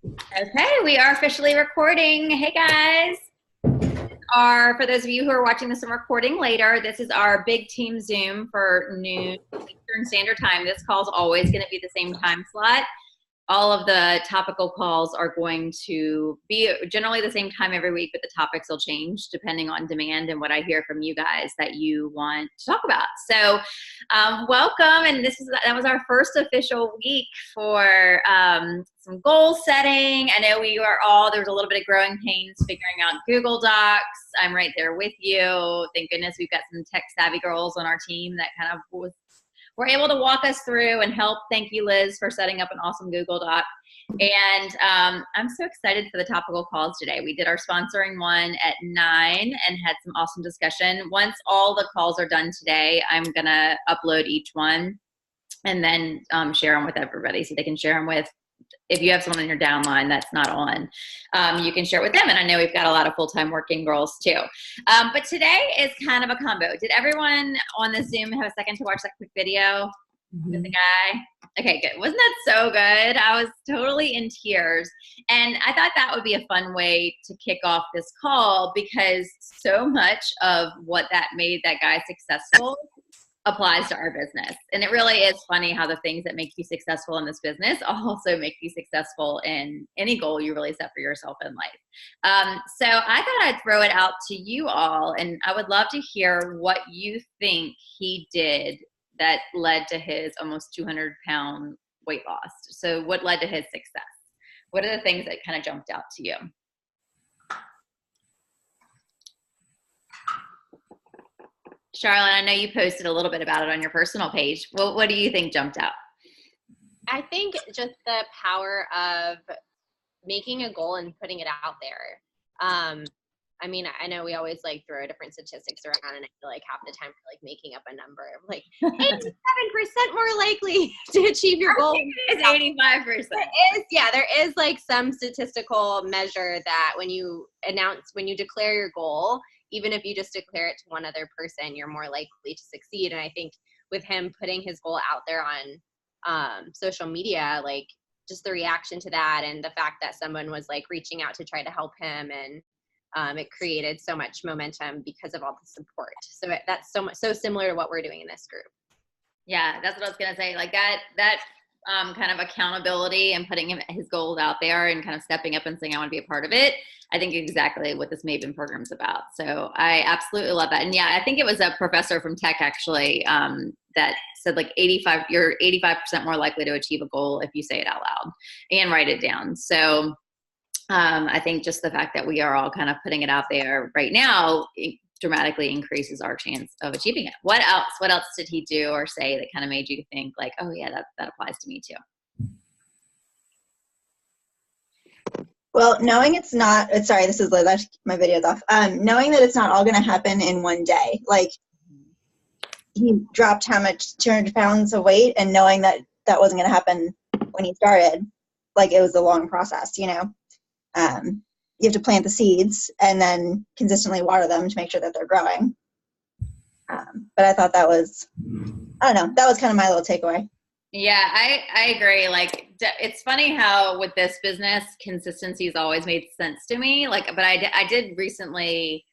Okay, we are officially recording. Hey guys. For those of you who are watching this and recording later, this is our big team Zoom for noon Eastern Standard Time. This call is always going to be the same time slot. All of the topical calls are going to be generally the same time every week, but the topics will change depending on demand and what I hear from you guys that you want to talk about. So welcome. And that was our first official week for some goal setting. I know there was a little bit of growing pains figuring out Google Docs. I'm right there with you. Thank goodness we've got some tech savvy girls on our team that kind of were able to walk us through and help. Thank you, Liz, for setting up an awesome Google Doc. And I'm so excited for the topical calls today. We did our sponsoring one at 9 and had some awesome discussion. Once all the calls are done today, I'm going to upload each one and then share them with everybody so they can share them with, if you have someone in your downline that's not on, you can share it with them. And I know we've got a lot of full-time working girls too. But today is kind of a combo. Did everyone on the Zoom have a second to watch that quick video with the guy? Okay, good. Wasn't that so good? I was totally in tears. And I thought that would be a fun way to kick off this call because so much of what that made that guy successful applies to our business. And it really is funny how the things that make you successful in this business also make you successful in any goal you really set for yourself in life. So I thought I'd throw it out to you all, and I would love to hear what you think he did that led to his almost 200-pound weight loss. So what led to his success? What are the things that kind of jumped out to you? Charlotte, I know you posted a little bit about it on your personal page. Well, what do you think jumped out? I think just the power of making a goal and putting it out there. I mean, I know we always like throw different statistics around, and I feel like half the time we're like making up a number of like 87% more likely to achieve your goal. It's 85%. There is like some statistical measure that when you declare your goal, even if you just declare it to one other person, you're more likely to succeed. And I think with him putting his goal out there on social media, like just the reaction to that and the fact that someone was like reaching out to try to help him, and it created so much momentum because of all the support. So that's so similar to what we're doing in this group. Yeah, that's what I was going to say. Like that kind of accountability and putting his goals out there and kind of stepping up and saying, I want to be a part of it. I think exactly what this Maven program is about. So I absolutely love that. And yeah, I think it was a professor from tech actually that said like you're 85% more likely to achieve a goal if you say it out loud and write it down. So I think just the fact that we are all kind of putting it out there right now, it dramatically increases our chance of achieving it. What else did he do or say that kind of made you think like, oh yeah, that applies to me too? Well, knowing it's not, sorry, this is Liz, my video's off. Knowing that it's not all going to happen in one day. Like, he dropped 200 pounds of weight, and knowing that that wasn't going to happen when he started, like, it was a long process, you know? You have to plant the seeds and then consistently water them to make sure that they're growing. But I thought that was, I don't know, that was kind of my little takeaway. Yeah, I agree. Like, it's funny how with this business, consistency has always made sense to me. Like, but I did recently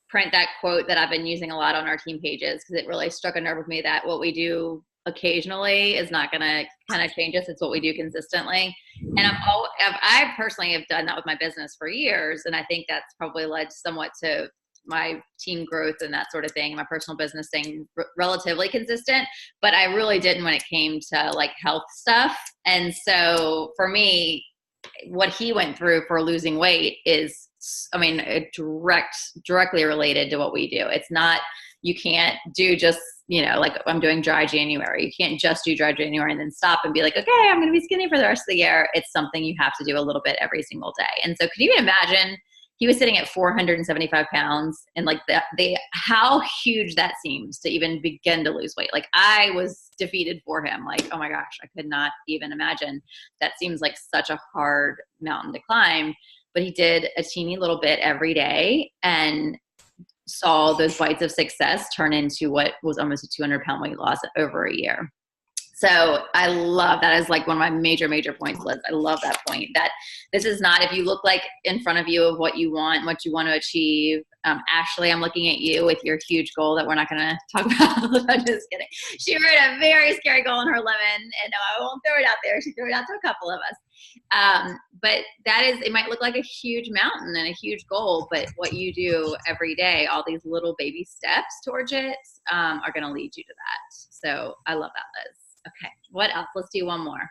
print that quote that I've been using a lot on our team pages because it really struck a nerve with me that what we do occasionally is not going to kind of change us. It's what we do consistently. And I personally have done that with my business for years. And I think that's probably led somewhat to my team growth and that sort of thing, my personal business staying relatively consistent, but I really didn't when it came to like health stuff. And so for me, what he went through for losing weight is, I mean, directly related to what we do. It's not, you can't do just, you know, like I'm doing dry January. You can't just do dry January and then stop and be like, okay, I'm going to be skinny for the rest of the year. It's something you have to do a little bit every single day. And so could you even imagine he was sitting at 475 pounds and like how huge that seems to even begin to lose weight. Like I was defeated for him. Like, oh my gosh, I could not even imagine. That seems like such a hard mountain to climb, but he did a teeny little bit every day and saw those bites of success turn into what was almost a 200-pound weight loss over a year. So I love that as like one of my major points, Liz. I love that point that this is not, if you look like in front of you of what you want to achieve. Ashley, I'm looking at you with your huge goal that we're not going to talk about. I'm just kidding. She wrote a very scary goal in her lemon, and I won't throw it out there. She threw it out to a couple of us. But that is, it might look like a huge mountain and a huge goal, but what you do every day, all these little baby steps towards it are going to lead you to that. So I love that, Liz. Okay, what else? Let's do one more.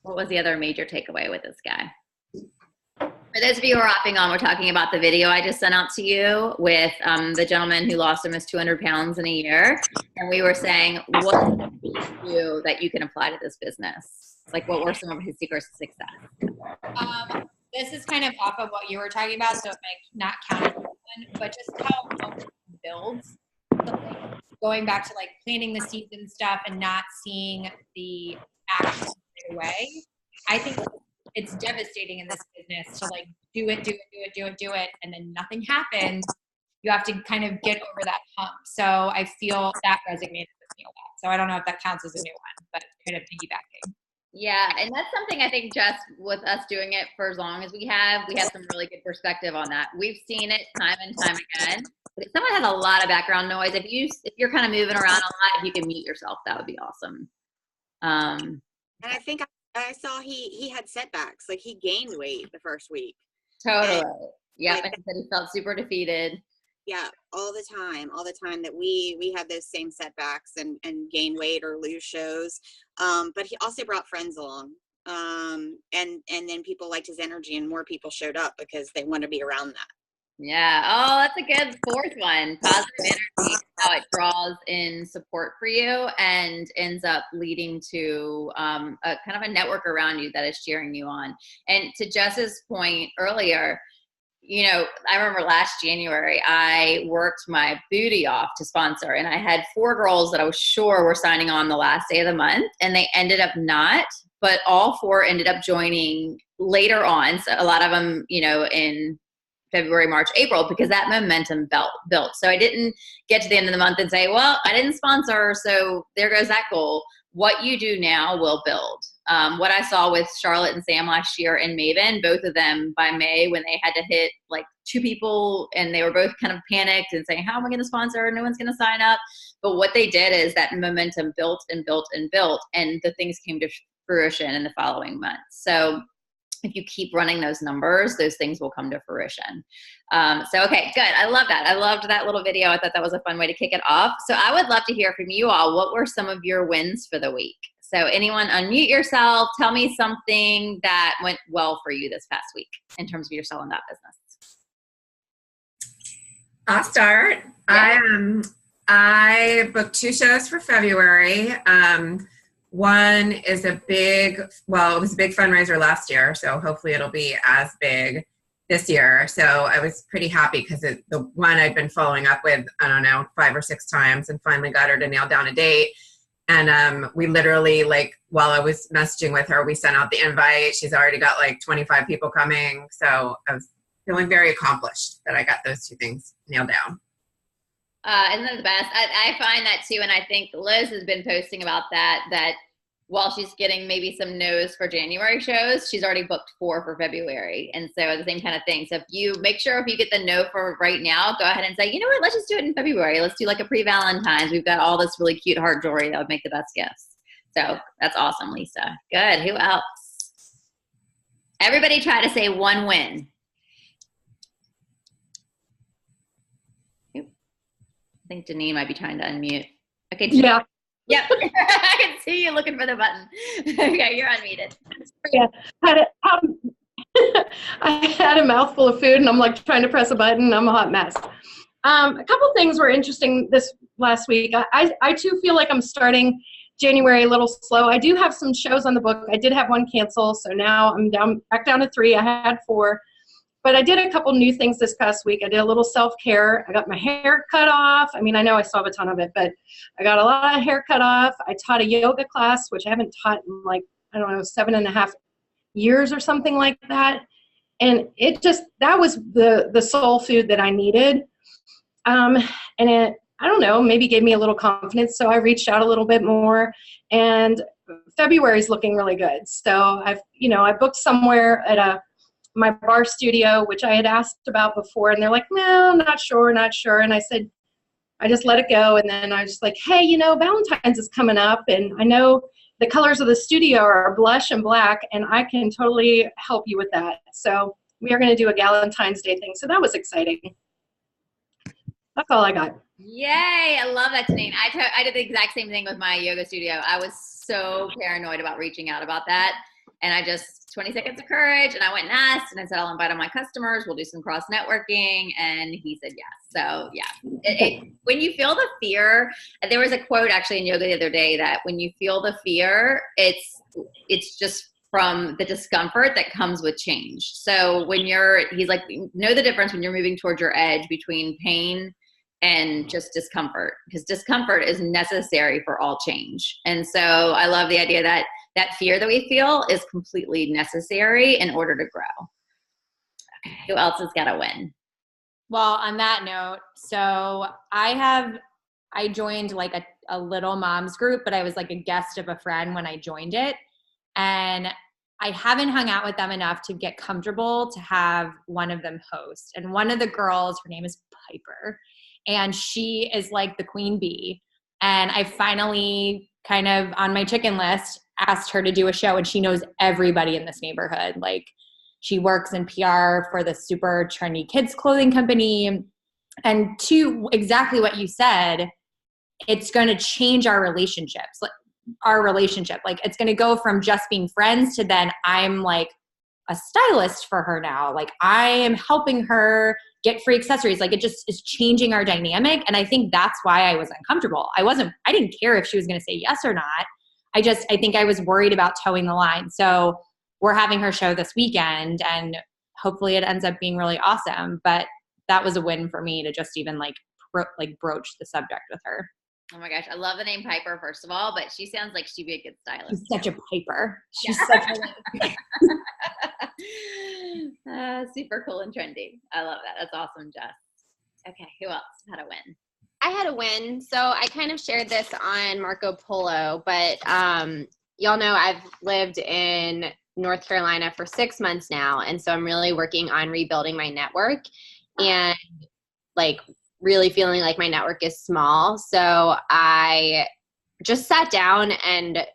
What was the other major takeaway with this guy? For those of you who are hopping on, we're talking about the video I just sent out to you with the gentleman who lost almost 200 pounds in a year. And we were saying, what do you do that you can apply to this business? Like, what were some of his secrets to success? This is kind of off of what you were talking about, so it might not count as one, but just how it builds. So, like, going back to like planting the seeds and stuff and not seeing the action right away. I think it's devastating in this business to like do it, and then nothing happens. You have to kind of get over that hump. So I feel that resonated with me a lot. So I don't know if that counts as a new one, but kind of piggybacking. Yeah, and that's something I think just with us doing it for as long as we have some really good perspective on that. We've seen it time and time again. But if someone has a lot of background noise, if you're kind of moving around a lot, if you can mute yourself, that would be awesome. And I think I saw he had setbacks. Like he gained weight the first week. Totally. Yeah, like, and he said he felt super defeated. Yeah, all the time that we have those same setbacks and gain weight or lose shows. But he also brought friends along. And then people liked his energy and more people showed up because they want to be around that. Yeah. Oh, that's a good fourth one. Positive energy, how it draws in support for you and ends up leading to a kind of a network around you that is cheering you on. And to Jess's point earlier, you know, I remember last January, I worked my booty off to sponsor, and I had 4 girls that I was sure were signing on the last day of the month, and they ended up not, but all 4 ended up joining later on. So a lot of them, you know, in February, March, April, because that momentum built. So I didn't get to the end of the month and say, well, I didn't sponsor, so there goes that goal. What you do now will build. What I saw with Charlotte and Sam last year and Maven, both of them by May, when they had to hit like 2 people and they were both kind of panicked and saying, how am I going to sponsor? No one's going to sign up. But what they did is that momentum built and built and built, and the things came to fruition in the following months. So if you keep running those numbers, those things will come to fruition. So, okay, good. I love that. I loved that little video. I thought that was a fun way to kick it off. So I would love to hear from you all. What were some of your wins for the week? So anyone unmute yourself. Tell me something that went well for you this past week in terms of your selling that business. I'll start. Yeah. I booked 2 shows for February. One is it was a big fundraiser last year, so hopefully it'll be as big this year. So I was pretty happy because the one I'd been following up with, I don't know, 5 or 6 times, and finally got her to nail down a date. And we literally, like, while I was messaging with her, we sent out the invite. She's already got like 25 people coming. So I was feeling very accomplished that I got those 2 things nailed down. Isn't that the best? I find that too, and I think Liz has been posting about that while she's getting maybe some no's for January shows, she's already booked 4 for February. And so the same kind of thing. So if you make sure if you get the no for right now, go ahead and say, you know what, let's just do it in February. Let's do like a pre-Valentine's. We've got all this really cute heart jewelry that would make the best gifts. So that's awesome, Lisa. Good. Who else? Everybody try to say one win. I think Janine might be trying to unmute. Okay. Janine. Yeah. Yep. I can see you looking for the button. Okay, you're unmuted. Yeah. I had a mouthful of food and I'm like trying to press a button. I'm a hot mess. A couple things were interesting this last week. I too feel like I'm starting January a little slow. I do have some shows on the book. I did have 1 cancel, so now I'm back down to 3. I had 4. But I did a couple new things this past week. I did a little self-care. I got my hair cut off. I mean, I know I still have a ton of it, but I got a lot of hair cut off. I taught a yoga class, which I haven't taught in like, I don't know, 7.5 years or something like that. And that was the soul food that I needed. And I don't know, maybe gave me a little confidence. So I reached out a little bit more, and February is looking really good. So I booked somewhere at my bar studio, which I had asked about before, and they're like, no, not sure. And I said, I just let it go. And then I was just like, hey, Valentine's is coming up, and I know the colors of the studio are blush and black, and I can totally help you with that. So we are going to do a Galentine's Day thing. So that was exciting. That's all I got. Yay, I love that, Janine. I did the exact same thing with my yoga studio. I was so paranoid about reaching out about that. And I just, 20 seconds of courage, and I went and asked, and I said, I'll invite all my customers. We'll do some cross networking. And he said yes. So yeah, when you feel the fear, there was a quote actually in yoga the other day that when you feel the fear, it's just from the discomfort that comes with change. So he's like, know the difference when you're moving towards your edge between pain and just discomfort, because discomfort is necessary for all change. And so I love the idea that fear that we feel is completely necessary in order to grow. Okay, who else has got a win? Well, on that note, so I joined like a little moms group, but I was like a guest of a friend when I joined it. And I haven't hung out with them enough to get comfortable to have one of them host. And one of the girls, her name is Piper, and she is like the queen bee. And I finally kind of on my chicken list asked her to do a show, and she knows everybody in this neighborhood. Like, she works in PR for the super trendy kids clothing company. And to exactly what you said, it's going to change our relationships. Like, it's going to go from just being friends to then I'm like a stylist for her now. Like, I am helping her get free accessories. Like, it just is changing our dynamic. And I think that's why I was uncomfortable. I didn't care if she was going to say yes or not. I think I was worried about towing the line. So we're having her show this weekend, and hopefully it ends up being really awesome. But that was a win for me to just even broach the subject with her. Oh my gosh, I love the name Piper, first of all, but she sounds like she'd be a good stylist. She's such a Piper. She's Yeah. such a super cool and trendy. I love that. That's awesome, Jess. Okay, who else had a win? I had a win. So I kind of shared this on Marco Polo, but y'all know I've lived in North Carolina for 6 months now. And so I'm really working on rebuilding my network and like really feeling like my network is small. So I just sat down and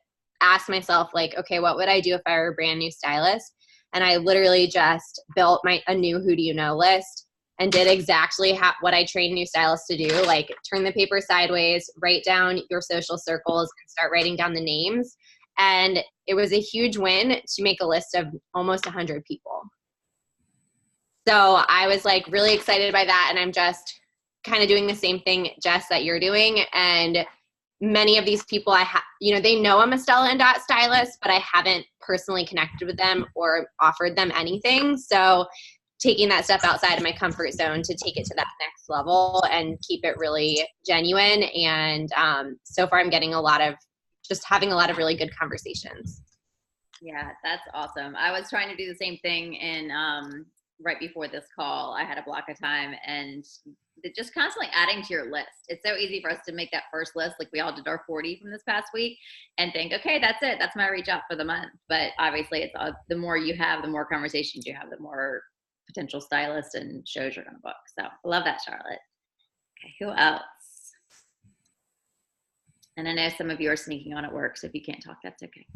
asked myself, like, okay, what would I do if I were a brand new stylist? And I literally just built a new Who Do You Know list and did exactly what I train new stylists to do, like turn the paper sideways, write down your social circles, and start writing down the names. And it was a huge win to make a list of almost 100 people. So I was like really excited by that. And I'm just kind of doing the same thing, Jess, that you're doing. And many of these people they know I'm a Stella & Dot stylist, but I haven't personally connected with them or offered them anything. So taking that step outside of my comfort zone to take it to that next level and keep it really genuine. And so far I'm getting having a lot of really good conversations. Yeah, that's awesome. I was trying to do the same thing right before this call. I had a block of time, and just constantly adding to your list. It's so easy for us to make that first list, like we all did our 40 from this past week, and think, okay, that's it. That's my reach out for the month. But obviously, it's the more you have, the more conversations you have, the more potential stylists and shows you're going to book. So I love that, Charlotte. Okay, who else? And I know some of you are sneaking on at work, so if you can't talk, that's okay.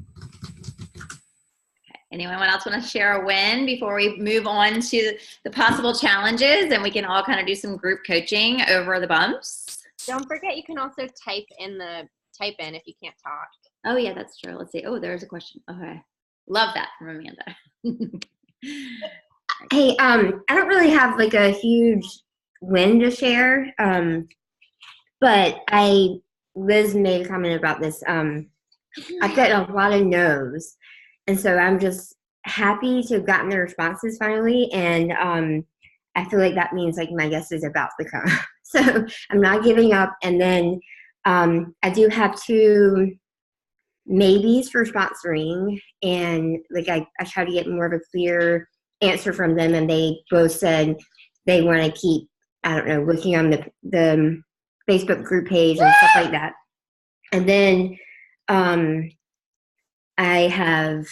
Anyone else want to share a win before we move on to the possible challenges, and we can all kind of do some group coaching over the bumps? Don't forget, you can also type in if you can't talk. Oh yeah, that's true. Let's see. Oh, there's a question. Okay. Love that from Amanda. Hey, I don't really have like a huge win to share, but Liz made a comment about this. I've gotten a lot of no's. And so I'm just happy to have gotten the responses finally. And I feel like that means like my guest is about to come. So I'm not giving up. And then I do have 2 maybes for sponsoring. And like I try to get more of a clear answer from them. And they both said they want to keep, I don't know, looking on the Facebook group page and stuff like that. And then I have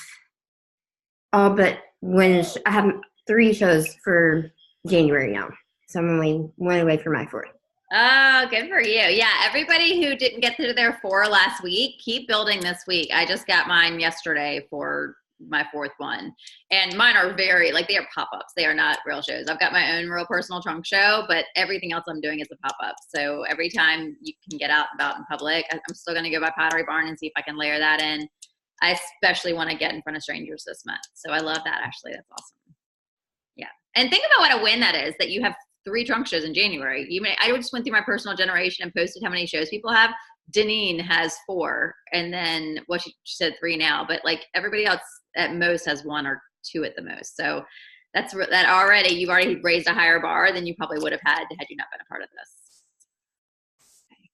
all but I have 3 shows for January now. So I'm only 1 away from my 4th. Oh, good for you. Yeah, everybody who didn't get through their 4 last week, keep building this week. I just got mine yesterday for my 4th one. And mine are they are pop-ups. They are not real shows. I've got my own real personal trunk show, but everything else I'm doing is a pop-up. So every time you can get out and about in public, I'm still going to go by Pottery Barn and see if I can layer that in. I especially want to get in front of strangers this month. So I love that, Ashley. That's awesome. Yeah. And think about what a win that is, that you have 3 trunk shows in January. I just went through my personal generation and posted how many shows people have. Deneen has 4, and then she said 3 now, but like everybody else at most has 1 or 2 at the most. So that you've already raised a higher bar than you probably would have had you not been a part of this. Okay.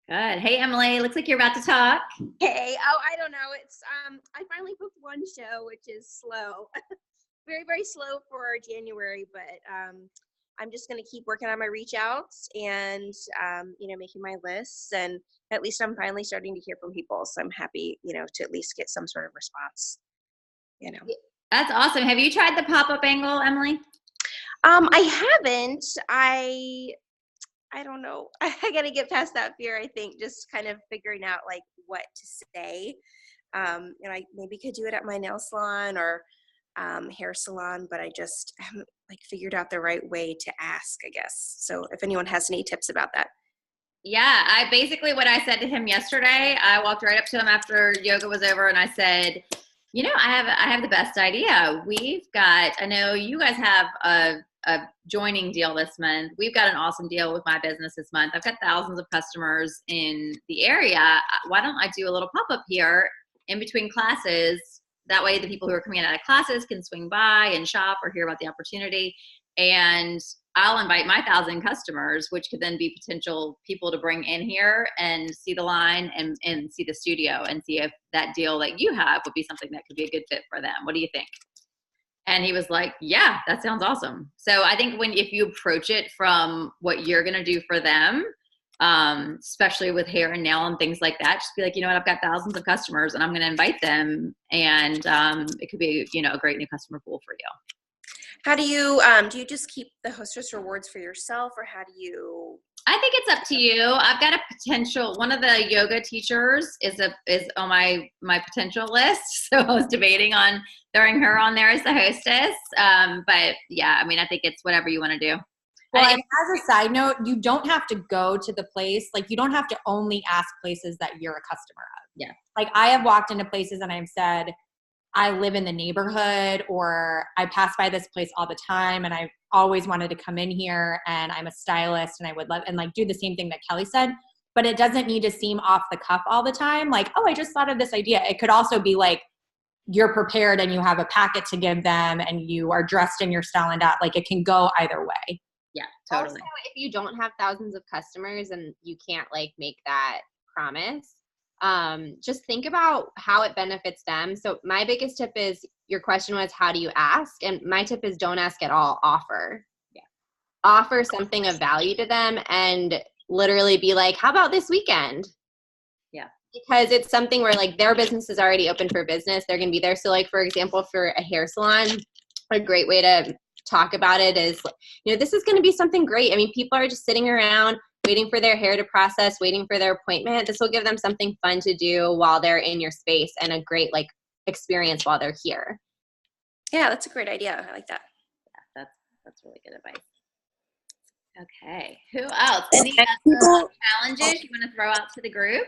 Good. Hey, Emily, looks like you're about to talk. Hey, I don't know. It's I finally booked 1 show, which is slow. Very, very slow for January, but I'm just going to keep working on my reach outs and, making my lists. And at least I'm finally starting to hear from people. So I'm happy, to at least get some sort of response, That's awesome. Have you tried the pop-up angle, Emily? I haven't. I don't know. I got to get past that fear, I think, just kind of figuring out like what to say. I maybe could do it at my nail salon or hair salon, but I just haven't figured out the right way to ask, I guess. So if anyone has any tips about that. Yeah, what I said to him yesterday, I walked right up to him after yoga was over and I said, I have the best idea. I know you guys have a joining deal this month. We've got an awesome deal with my business this month. I've got thousands of customers in the area. Why don't I do a little pop-up here in between classes? That way the people who are coming out of classes can swing by and shop or hear about the opportunity. And I'll invite my 1,000 customers, which could then be potential people to bring in here and see the line and see the studio and see if that deal that you have would be something that could be a good fit for them. What do you think? And he was like, yeah, that sounds awesome. So I think if you approach it from what you're going to do for them, especially with hair and nail and things like that, just be like, I've got thousands of customers and I'm going to invite them. And it could be, a great new customer pool for you. How do you just keep the hostess rewards for yourself, or how do you? I think it's up to you. I've got a potential, one of the yoga teachers is on my potential list. So I was debating on throwing her on there as the hostess. But yeah, I think it's whatever you want to do. Well, and as a side note, you don't have to go to the place. You don't have to only ask places that you're a customer of. Yeah. I have walked into places and I've said, I live in the neighborhood, or I pass by this place all the time and I always wanted to come in here and I'm a stylist and I would love, and do the same thing that Kelly said, but it doesn't need to seem off the cuff all the time. I just thought of this idea. It could also be you're prepared and you have a packet to give them and you are dressed in your style and out. It can go either way. Yeah, totally. Also, if you don't have thousands of customers and you can't make that promise, just think about how it benefits them. So my biggest tip is, your question was, how do you ask? And my tip is, don't ask at all, offer. Yeah. Offer something of value to them and literally be like, how about this weekend? Yeah. Because it's something where their business is already open for business. They're going to be there. So for example, for a hair salon, a great way to talk about it is, this is going to be something great. People are just sitting around waiting for their hair to process, waiting for their appointment. This will give them something fun to do while they're in your space and a great experience while they're here. Yeah, that's a great idea. I like that. Yeah, that's really good advice. Okay, who else? Any other challenges you want to throw out to the group?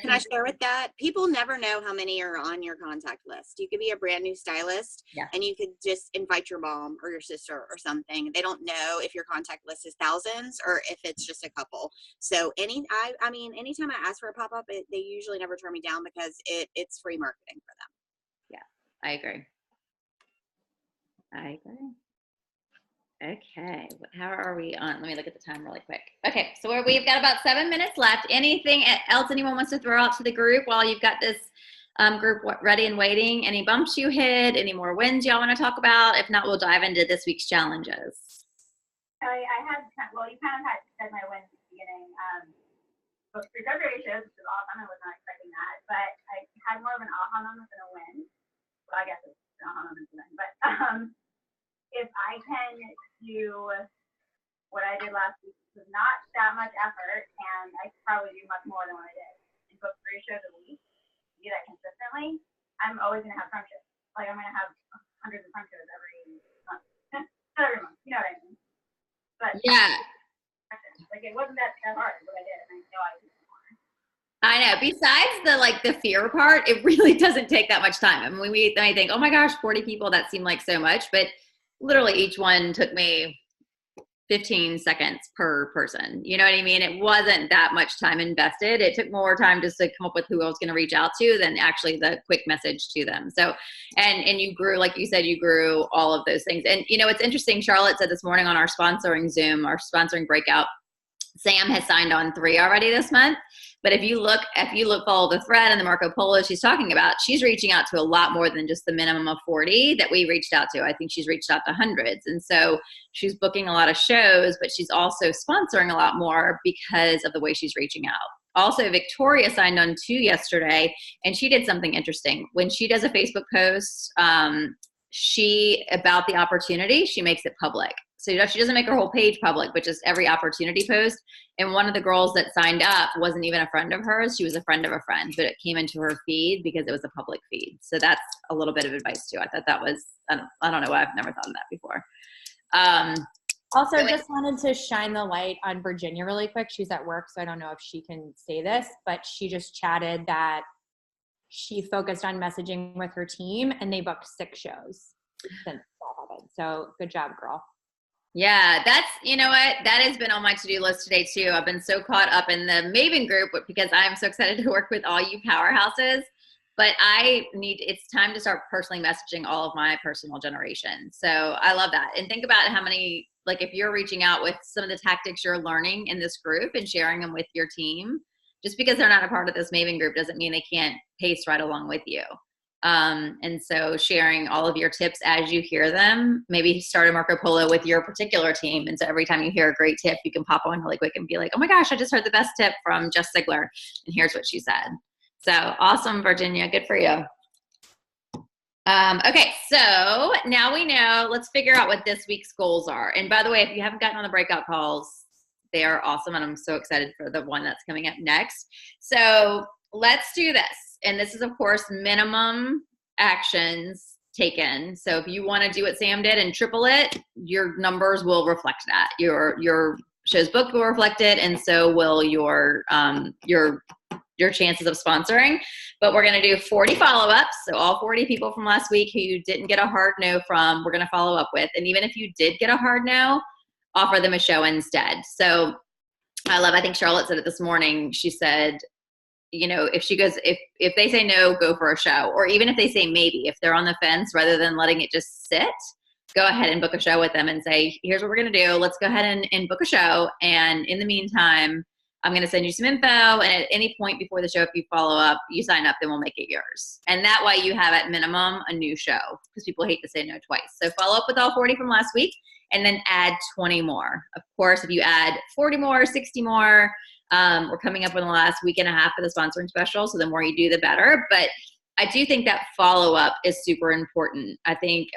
Can I share with that? People never know how many are on your contact list. You could be a brand new stylist, and you could just invite your mom or your sister or something. They don't know if your contact list is thousands or if it's just a couple. So anytime I ask for a pop-up, they usually never turn me down because it's free marketing for them. Yeah, I agree. Okay, how are we on? Let me look at the time really quick. Okay, so we've got about 7 minutes left. Anything else anyone wants to throw out to the group while you've got this group ready and waiting? Any bumps you hit? Any more wins y'all want to talk about? If not, we'll dive into this week's challenges. You kind of had said my wins beginning. Booked 3 February shows, which is awesome. I was not expecting that, but I had more of an aha moment than a win. Well, I guess it's an aha moment than a win. But if I can do what I did last week, it was not that much effort, and I could probably do much more than what I did. And book 3 shows a week, do that consistently, I'm always going to have front shows. Like, I'm going to have hundreds of front shows every month. Not every month, you know what I mean? But Yeah. like, it wasn't that hard, what I did, and I know I could do more. I know. Besides the fear part, it really doesn't take that much time. I mean, I think, oh my gosh, 40 people, that seemed like so much, but literally each one took me 15 seconds per person. You know what I mean? It wasn't that much time invested. It took more time just to come up with who I was going to reach out to than actually the quick message to them. So, and you grew, like you said, you grew all of those things. And you know, it's interesting. Charlotte said this morning on our sponsoring Zoom, our sponsoring breakout, Sam has signed on 3 already this month. But if you look, follow the thread and the Marco Polo she's talking about, she's reaching out to a lot more than just the minimum of 40 that we reached out to. I think she's reached out to hundreds. And so she's booking a lot of shows, but she's also sponsoring a lot more because of the way she's reaching out. Also, Victoria signed on 2 yesterday, and she did something interesting. When she does a Facebook post, about the opportunity, she makes it public. So she doesn't make her whole page public, but just every opportunity post. And one of the girls that signed up wasn't even a friend of hers. She was a friend of a friend, but it came into her feed because it was a public feed. So that's a little bit of advice too. I thought that was, I don't know why I've never thought of that before. Also, just wanted to shine the light on Virginia really quick. She's at work, so I don't know if she can say this, but she just chatted that she focused on messaging with her team and they booked 6 shows since that happened. So good job, girl. Yeah, that's, you know what, that has been on my to-do list today too. I've been so caught up in the Maven group because I'm so excited to work with all you powerhouses, but it's time to start personally messaging all of my personal generation. So I love that. And think about how many, like if you're reaching out with some of the tactics you're learning in this group and sharing them with your team, just because they're not a part of this Maven group doesn't mean they can't pace right along with you. And so sharing all of your tips as you hear them, maybe start a Marco Polo with your particular team. And so every time you hear a great tip, you can pop on really quick and be like, oh my gosh, I just heard the best tip from Jess Sigler. And here's what she said. So awesome, Virginia. Good for you. Okay, so now we know, let's figure out what this week's goals are. And by the way, if you haven't gotten on the breakout calls, they are awesome. And I'm so excited for the one that's coming up next. So let's do this. And this is, of course, minimum actions taken. So if you want to do what Sam did and triple it, your numbers will reflect that. Your show's booked will reflect it, and so will your chances of sponsoring. But we're going to do 40 follow-ups. So all 40 people from last week who you didn't get a hard no from, we're going to follow up with. And even if you did get a hard no, offer them a show instead. So I think Charlotte said it this morning. She said, you know, if they say no, go for a show. Or even if they say maybe, if they're on the fence, rather than letting it just sit, go ahead and book a show with them and say, here's what we're going to do. Let's go ahead and book a show. And in the meantime, I'm going to send you some info. And at any point before the show, if you follow up, you sign up, then we'll make it yours. And that way you have at minimum a new show, because people hate to say no twice. So follow up with all 40 from last week and then add 20 more. Of course, if you add 40 more, 60 more, we're coming up on the last week and a half of the sponsoring special. So the more you do, the better. But I do think that follow-up is super important. I think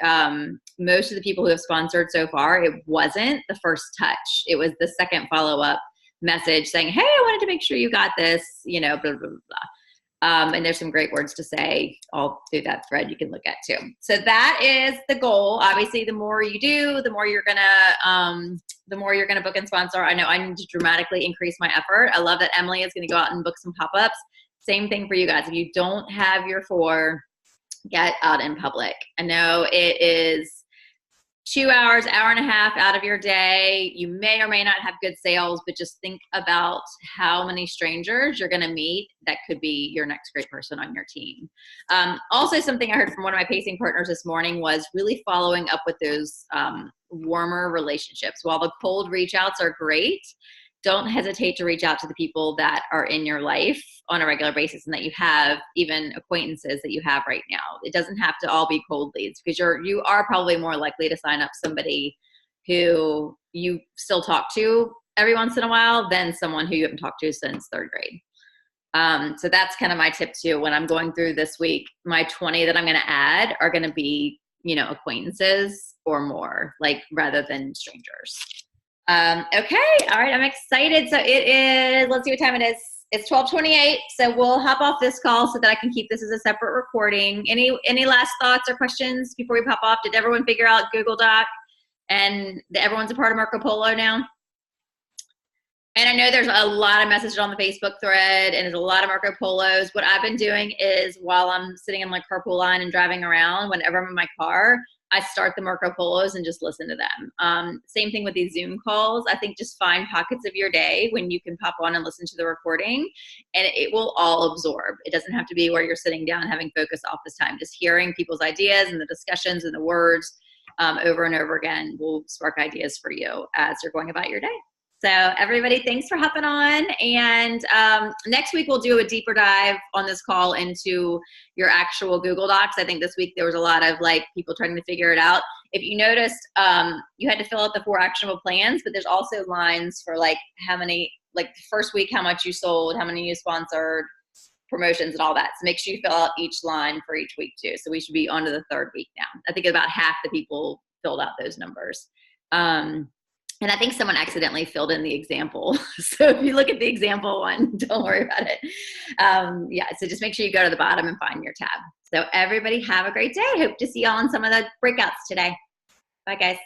most of the people who have sponsored so far, it wasn't the first touch. It was the second follow-up message saying, hey, I wanted to make sure you got this, you know, blah, blah, blah. And there's some great words to say all through that thread you can look at too. So that is the goal. Obviously, the more you do, the more you're gonna book and sponsor. I know I need to dramatically increase my effort. I love that Emily is gonna go out and book some pop-ups. Same thing for you guys. If you don't have your 4, get out in public. I know it is 2 hours, hour and a half out of your day. You may or may not have good sales, but just think about how many strangers you're going to meet that could be your next great person on your team. Also, something I heard from one of my pacing partners this morning was really following up with those warmer relationships. While the cold reach outs are great, don't hesitate to reach out to the people that are in your life on a regular basis and that you have, even acquaintances that you have right now. It doesn't have to all be cold leads, because you are probably more likely to sign up somebody who you still talk to every once in a while than someone who you haven't talked to since 3rd grade. So that's kind of my tip too. When I'm going through this week, my 20 that I'm going to add are going to be, acquaintances or more, like rather than strangers. Okay. All right. I'm excited. So it is, let's see what time it is. It's 12:28. So we'll hop off this call so that I can keep this as a separate recording. Any last thoughts or questions before we pop off? Did everyone figure out Google Doc and everyone's a part of Marco Polo now? And I know there's a lot of messages on the Facebook thread and there's a lot of Marco Polos. What I've been doing is while I'm sitting in my carpool line and driving around, whenever I'm in my car, I start the Marco Polos and just listen to them. Same thing with these Zoom calls. I think just find pockets of your day when you can pop on and listen to the recording, and it will all absorb. It doesn't have to be where you're sitting down having focus off this time. Just hearing people's ideas and the discussions and the words over and over again will spark ideas for you as you're going about your day. So everybody, thanks for hopping on. And next week, we'll do a deeper dive on this call into your actual Google Docs. I think this week there was a lot of people trying to figure it out. If you noticed, you had to fill out the 4 actionable plans, but there's also lines for how many, the first week, how much you sold, how many you sponsored, promotions and all that. So make sure you fill out each line for each week too. So we should be on to the 3rd week now. I think about half the people filled out those numbers. And I think someone accidentally filled in the example. So if you look at the example one, don't worry about it. So just make sure you go to the bottom and find your tab. So everybody have a great day. Hope to see you all on some of the breakouts today. Bye, guys.